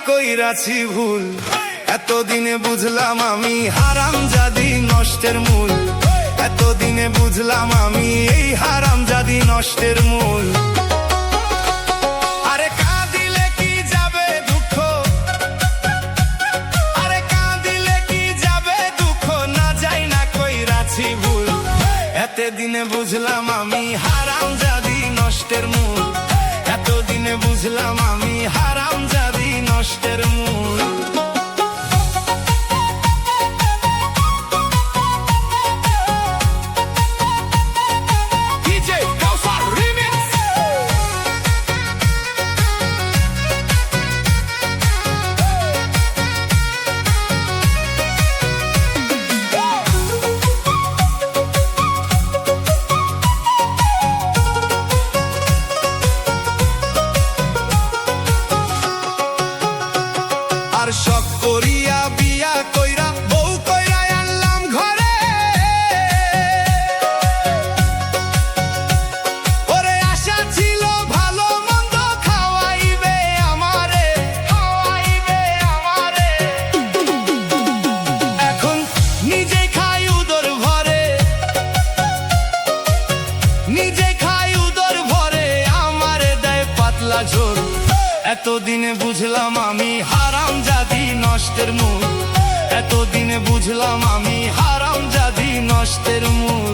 কইরাছি ভুল, এতদিনে বুঝলাম আমি হারামজাদি নষ্টের মূল। এতদিনে বুঝলাম আমি এই হারামজাদি নষ্টের মূল। আরে কাঁদিলে কি যাবে দুঃখ, আরে কাঁদিলে কি যাবে দুঃখ, না যাই না কইরাছি ভুল। এতদিনে বুঝলাম আমি হারামজাদি নষ্টের মূল। এতদিনে বুঝলাম আমি হারামজাদি নষ্টের মূল। আর শখ করিয়া বিয়া কইরা বউ কইরা আনলাম ঘরে, ওরে আশা ছিল ভালো মন্দ খাওয়াইবে আমারে, খাওয়াইবে আমারে। এখন নিজে খাই উদর ভরে, নিজে খাই উদর ভরে, আমারে দেয় পাতলা ঝোল। এতদিনে বুঝলাম আমি হারামজাদি নষ্টের মূল। এতদিনে বুঝলাম আমি হারামজাদি নষ্টের মূল।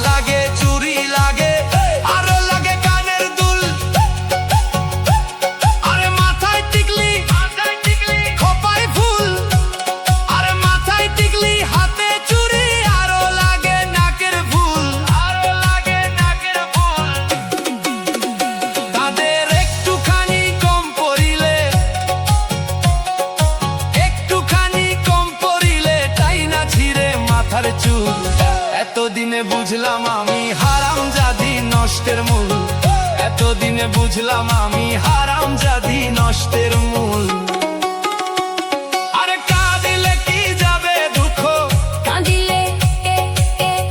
লাগে চুরি লাগে আরো লাগে কানের দুল, আরে মাথায় টিকলি খোপায় ফুল, আরে মাথায় টিকলি হাতে চুরি, আরো লাগে নাকের ফুল, আরো লাগে নাকের ফুল। তাদের একটুখানি কম পড়িলে, একটুখানি কম পড়িলে তাই না ছিঁড়ে মাথার চুল। এতদিনে বুঝলাম আমি হারামজাদি নষ্টের মূল। এতদিনে বুঝলাম আমি হারামজাদি নষ্টের মূল। আরে কাঁদিলে কি যাবে দুঃখ, কাঁদিলে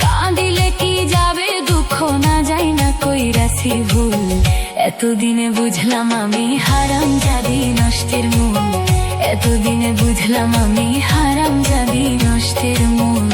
কাঁদিলে কি যাবে দুঃখ, না যাই না কইরাছি ভুল। এতদিনে বুঝলাম আমি হারামজাদি নষ্টের মূল। এতদিনে বুঝলাম আমি হারামজাদি নষ্টের মূল।